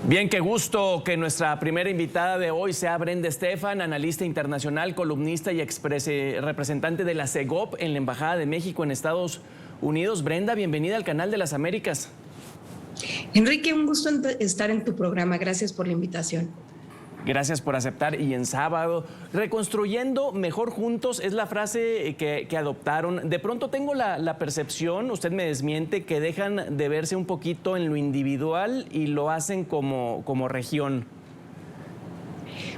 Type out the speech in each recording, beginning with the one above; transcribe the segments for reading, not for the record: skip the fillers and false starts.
Bien, qué gusto que nuestra primera invitada de hoy sea Brenda Estefan, analista internacional, columnista y representante de la CEGOP en la Embajada de México en Estados Unidos. Brenda, bienvenida al Canal de las Américas. Enrique, un gusto estar en tu programa. Gracias por la invitación. Gracias por aceptar. Y en sábado, reconstruyendo mejor juntos es la frase que adoptaron. De pronto tengo la percepción, usted me desmiente, que dejan de verse un poquito en lo individual y lo hacen como región.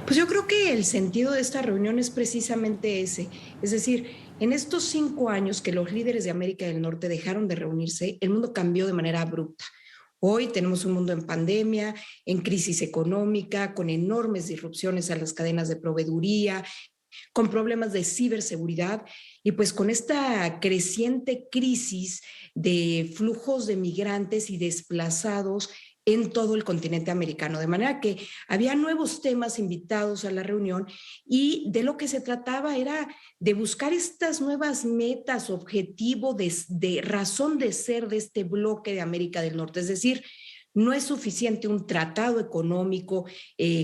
Pues yo creo que el sentido de esta reunión es precisamente ese. Es decir, en estos 5 años que los líderes de América del Norte dejaron de reunirse, el mundo cambió de manera abrupta. Hoy tenemos un mundo en pandemia, en crisis económica, con enormes disrupciones a las cadenas de proveeduría, con problemas de ciberseguridad y pues con esta creciente crisis de flujos de migrantes y desplazados en todo el continente americano. De manera que había nuevos temas invitados a la reunión y de lo que se trataba era de buscar estas nuevas metas, objetivo de razón de ser de este bloque de América del Norte. Es decir, no es suficiente un tratado económico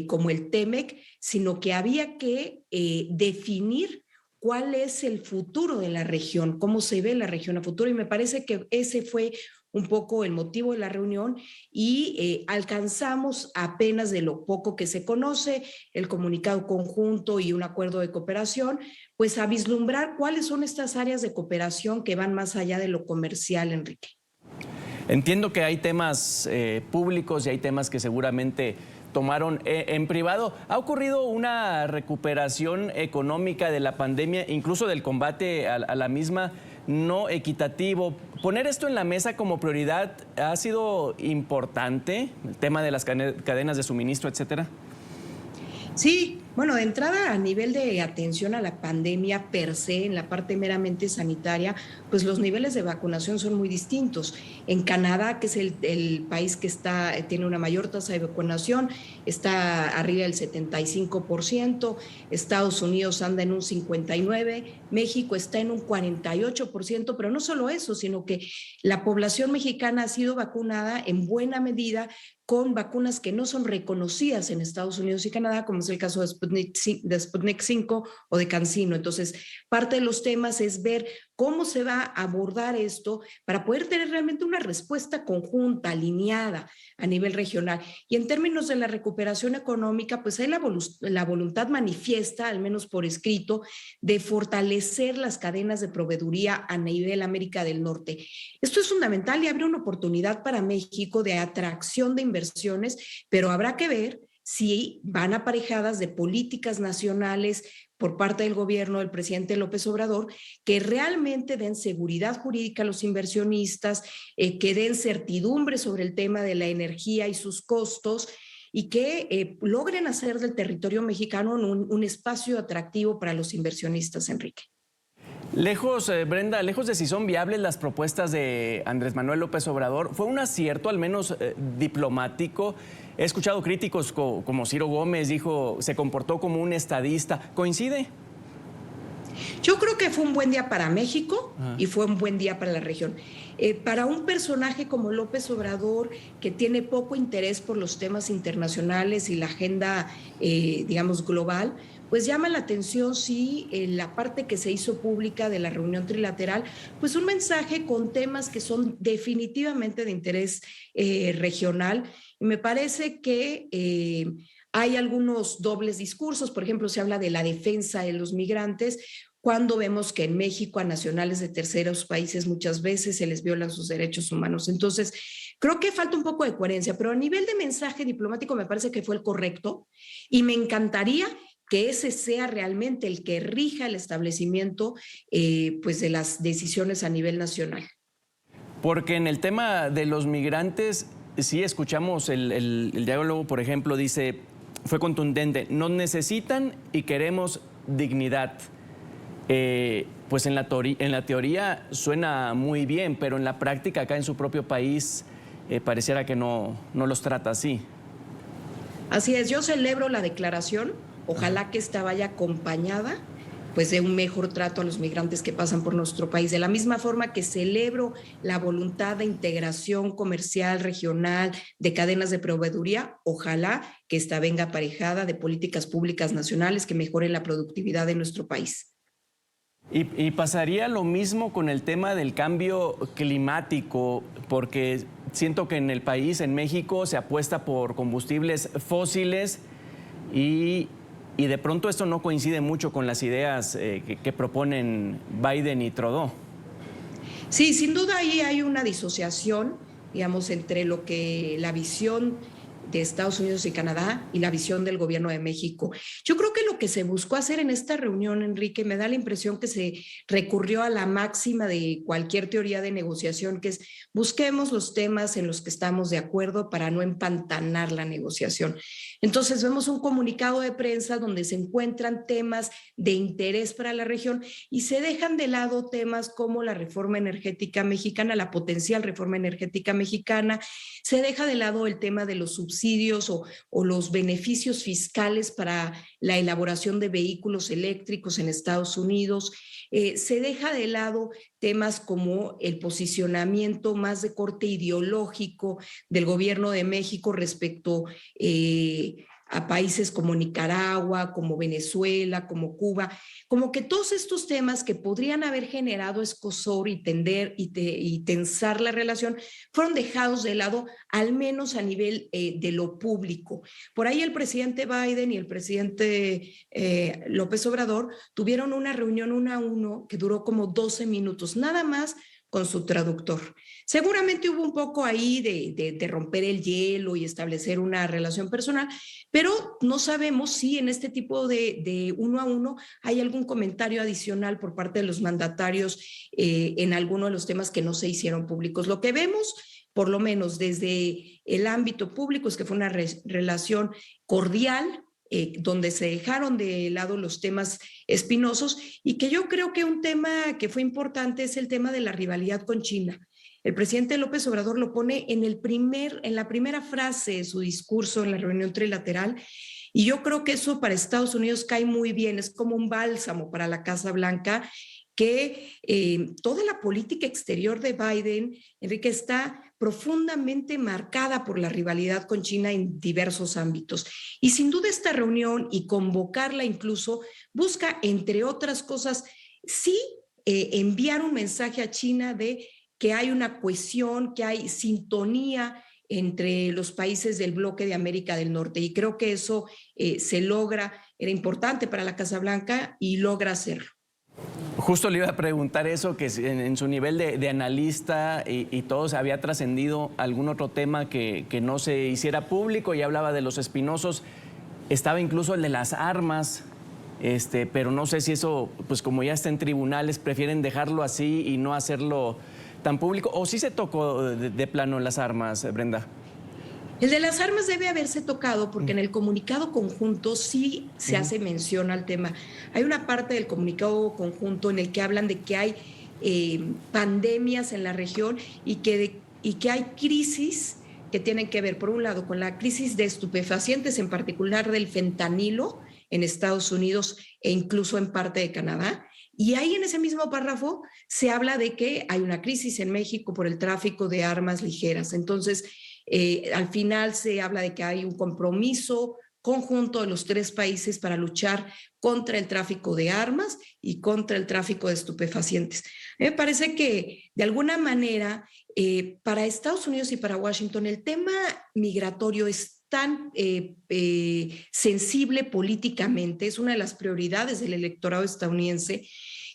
como el TEMEC, sino que había que definir cuál es el futuro de la región, cómo se ve la región a futuro. Y me parece que ese fue un poco el motivo de la reunión y alcanzamos apenas de lo poco que se conoce, el comunicado conjunto y un acuerdo de cooperación, pues a vislumbrar cuáles son estas áreas de cooperación que van más allá de lo comercial, Enrique. Entiendo que hay temas públicos y hay temas que seguramente tomaron en privado. ¿Ha ocurrido una recuperación económica de la pandemia, incluso del combate a la misma, no equitativo? ¿Poner esto en la mesa como prioridad ha sido importante? El tema de las cadenas de suministro, etcétera. Sí, bueno, de entrada a nivel de atención a la pandemia per se, en la parte meramente sanitaria, pues los niveles de vacunación son muy distintos. En Canadá, que es el país que tiene una mayor tasa de vacunación, está arriba del 75%, Estados Unidos anda en un 59%, México está en un 48%, pero no solo eso, sino que la población mexicana ha sido vacunada en buena medida con vacunas que no son reconocidas en Estados Unidos y Canadá, como es el caso de Sputnik 5 o de CanSino. Entonces, parte de los temas es ver cómo se va a abordar esto para poder tener realmente una respuesta conjunta, alineada a nivel regional. Y en términos de la recuperación económica, pues hay la voluntad manifiesta, al menos por escrito, de fortalecer las cadenas de proveeduría a nivel América del Norte. Esto es fundamental y abre una oportunidad para México de atracción de inversiones, pero habrá que ver si van aparejadas de políticas nacionales por parte del gobierno del presidente López Obrador que realmente den seguridad jurídica a los inversionistas, que den certidumbre sobre el tema de la energía y sus costos y que logren hacer del territorio mexicano un espacio atractivo para los inversionistas, Enrique. Lejos, Brenda, lejos de si son viables las propuestas de Andrés Manuel López Obrador, ¿fue un acierto, al menos diplomático? He escuchado críticos como Ciro Gómez, dijo, se comportó como un estadista. ¿Coincide? Yo creo que fue un buen día para México y fue un buen día para la región. Para un personaje como López Obrador, que tiene poco interés por los temas internacionales y la agenda, digamos, global, pues llama la atención, sí, la parte que se hizo pública de la reunión trilateral, pues un mensaje con temas que son definitivamente de interés regional. Y me parece que hay algunos dobles discursos. Por ejemplo, se habla de la defensa de los migrantes, cuando vemos que en México a nacionales de terceros países muchas veces se les violan sus derechos humanos. Entonces, creo que falta un poco de coherencia, pero a nivel de mensaje diplomático me parece que fue el correcto y me encantaría que ese sea realmente el que rija el establecimiento pues de las decisiones a nivel nacional. Porque en el tema de los migrantes, sí escuchamos el diálogo, por ejemplo, dice, fue contundente, nos necesitan y queremos dignidad. Pues en la teoría suena muy bien, pero en la práctica acá en su propio país pareciera que no los trata así. Así es, yo celebro la declaración, ojalá que esta vaya acompañada pues dé un mejor trato a los migrantes que pasan por nuestro país. De la misma forma que celebro la voluntad de integración comercial, regional, de cadenas de proveeduría, ojalá que esta venga aparejada de políticas públicas nacionales que mejoren la productividad de nuestro país. Y pasaría lo mismo con el tema del cambio climático, porque siento que en el país, en México, se apuesta por combustibles fósiles y de pronto esto no coincide mucho con las ideas que proponen Biden y Trudeau. Sí, sin duda ahí hay una disociación, digamos, entre lo que la visión de Estados Unidos y Canadá y la visión del gobierno de México. Yo creo que lo que se buscó hacer en esta reunión, Enrique, me da la impresión que se recurrió a la máxima de cualquier teoría de negociación, que es busquemos los temas en los que estamos de acuerdo para no empantanar la negociación. Entonces vemos un comunicado de prensa donde se encuentran temas de interés para la región y se dejan de lado temas como la reforma energética mexicana, la potencial reforma energética mexicana, se deja de lado el tema de los subsidios o los beneficios fiscales para la elaboración de vehículos eléctricos en Estados Unidos, se deja de lado temas como el posicionamiento más de corte ideológico del gobierno de México respecto a países como Nicaragua, como Venezuela, como Cuba, como que todos estos temas que podrían haber generado escozor y tensar la relación fueron dejados de lado, al menos a nivel de lo público. Por ahí el presidente Biden y el presidente López Obrador tuvieron una reunión 1-1 que duró como 12 minutos, nada más con su traductor. Seguramente hubo un poco ahí de romper el hielo y establecer una relación personal, pero no sabemos si en este tipo de 1-1 hay algún comentario adicional por parte de los mandatarios en alguno de los temas que no se hicieron públicos. Lo que vemos, por lo menos desde el ámbito público, es que fue una relación cordial, donde se dejaron de lado los temas espinosos y que yo creo que un tema que fue importante es el tema de la rivalidad con China. El presidente López Obrador lo pone en la primera frase de su discurso en la reunión trilateral y yo creo que eso para Estados Unidos cae muy bien, es como un bálsamo para la Casa Blanca que toda la política exterior de Biden, Enrique, está profundamente marcada por la rivalidad con China en diversos ámbitos. Y sin duda esta reunión y convocarla incluso busca, entre otras cosas, sí enviar un mensaje a China de que hay una cohesión, que hay sintonía entre los países del bloque de América del Norte. Y creo que eso se logra, era importante para la Casa Blanca y logra hacerlo. Justo le iba a preguntar eso, que en su nivel de analista y todo, ¿se había trascendido algún otro tema que no se hiciera público? Y hablaba de los espinosos, estaba incluso el de las armas, pero no sé si eso, pues como ya está en tribunales, prefieren dejarlo así y no hacerlo tan público, o sí se tocó de plano las armas, Brenda. El de las armas debe haberse tocado porque en el comunicado conjunto sí se hace mención al tema. Hay una parte del comunicado conjunto en el que hablan de que hay pandemias en la región y que hay crisis que tienen que ver, por un lado, con la crisis de estupefacientes, en particular del fentanilo en Estados Unidos e incluso en parte de Canadá. Y ahí en ese mismo párrafo se habla de que hay una crisis en México por el tráfico de armas ligeras. Entonces, al final se habla de que hay un compromiso conjunto de los tres países para luchar contra el tráfico de armas y contra el tráfico de estupefacientes. Me parece que de alguna manera para Estados Unidos y para Washington el tema migratorio es tan sensible políticamente, es una de las prioridades del electorado estadounidense,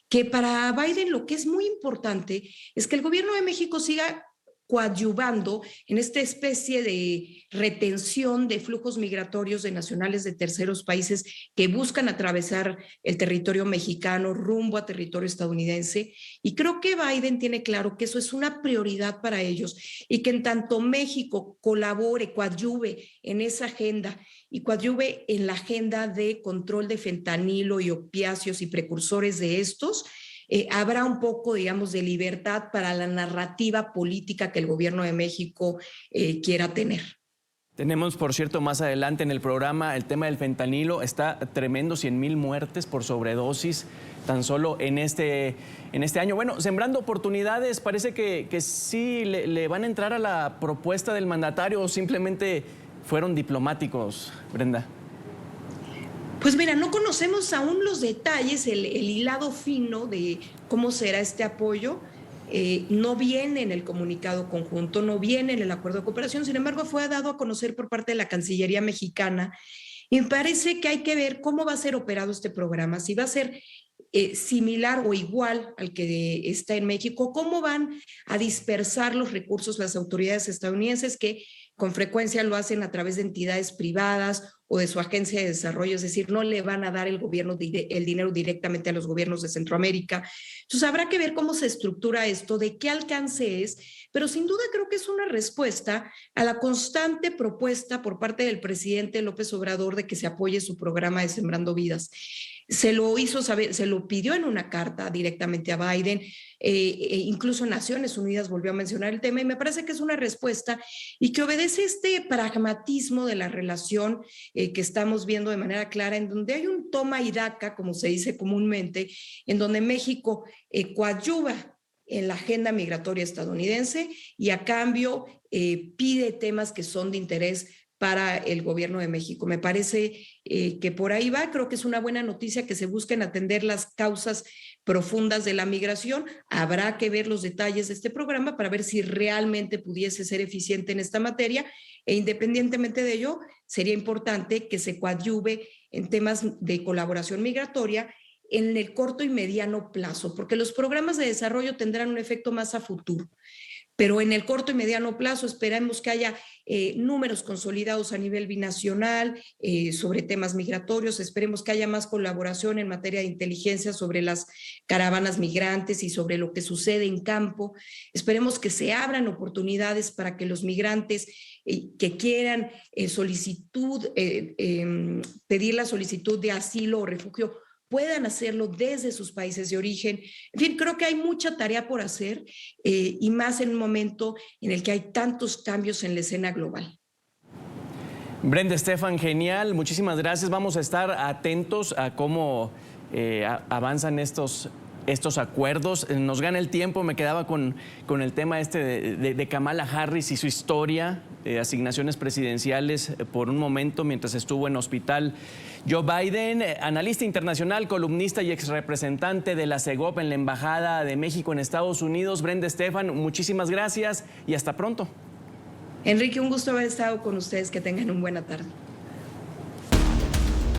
que para Biden lo que es muy importante es que el gobierno de México siga coadyuvando en esta especie de retención de flujos migratorios de nacionales de terceros países que buscan atravesar el territorio mexicano rumbo a territorio estadounidense. Y creo que Biden tiene claro que eso es una prioridad para ellos y que en tanto México colabore, coadyuve en esa agenda y coadyuve en la agenda de control de fentanilo y opiáceos y precursores de estos, habrá un poco, digamos, de libertad para la narrativa política que el gobierno de México quiera tener. Tenemos, por cierto, más adelante en el programa el tema del fentanilo. Está tremendo, 100,000 muertes por sobredosis tan solo en este año. Bueno, sembrando oportunidades, parece que sí le van a entrar a la propuesta del mandatario o simplemente fueron diplomáticos, Brenda. Pues mira, no conocemos aún los detalles, el hilado fino de cómo será este apoyo. No viene en el comunicado conjunto, no viene en el acuerdo de cooperación, sin embargo fue dado a conocer por parte de la Cancillería mexicana y me parece que hay que ver cómo va a ser operado este programa, si va a ser similar o igual al que está en México, cómo van a dispersar los recursos las autoridades estadounidenses que con frecuencia lo hacen a través de entidades privadas o de su agencia de desarrollo, es decir, no le van a dar el dinero directamente a los gobiernos de Centroamérica. Entonces habrá que ver cómo se estructura esto, de qué alcance es, pero sin duda creo que es una respuesta a la constante propuesta por parte del presidente López Obrador de que se apoye su programa de Sembrando Vidas. Se lo hizo saber, se lo pidió en una carta directamente a Biden, incluso Naciones Unidas volvió a mencionar el tema y me parece que es una respuesta y que obedece este pragmatismo de la relación que estamos viendo de manera clara, en donde hay un toma y daca, como se dice comúnmente, en donde México coadyuva en la agenda migratoria estadounidense y a cambio pide temas que son de interés para el gobierno de México. Me parece que por ahí va, creo que es una buena noticia que se busquen atender las causas profundas de la migración. Habrá que ver los detalles de este programa para ver si realmente pudiese ser eficiente en esta materia e independientemente de ello, sería importante que se coadyuve en temas de colaboración migratoria en el corto y mediano plazo, porque los programas de desarrollo tendrán un efecto más a futuro. Pero en el corto y mediano plazo esperamos que haya números consolidados a nivel binacional sobre temas migratorios, esperemos que haya más colaboración en materia de inteligencia sobre las caravanas migrantes y sobre lo que sucede en campo, esperemos que se abran oportunidades para que los migrantes que quieran pedir la solicitud de asilo o refugio puedan hacerlo desde sus países de origen. En fin, creo que hay mucha tarea por hacer y más en un momento en el que hay tantos cambios en la escena global. Brenda Estefan, genial, muchísimas gracias. Vamos a estar atentos a cómo avanzan estos acuerdos. Nos gana el tiempo, me quedaba con el tema de Kamala Harris y su historia, asignaciones presidenciales por un momento mientras estuvo en hospital. Joe Biden, analista internacional, columnista y exrepresentante de la CEGOP en la Embajada de México en Estados Unidos. Brenda Estefan, muchísimas gracias y hasta pronto. Enrique, un gusto haber estado con ustedes, que tengan una buena tarde.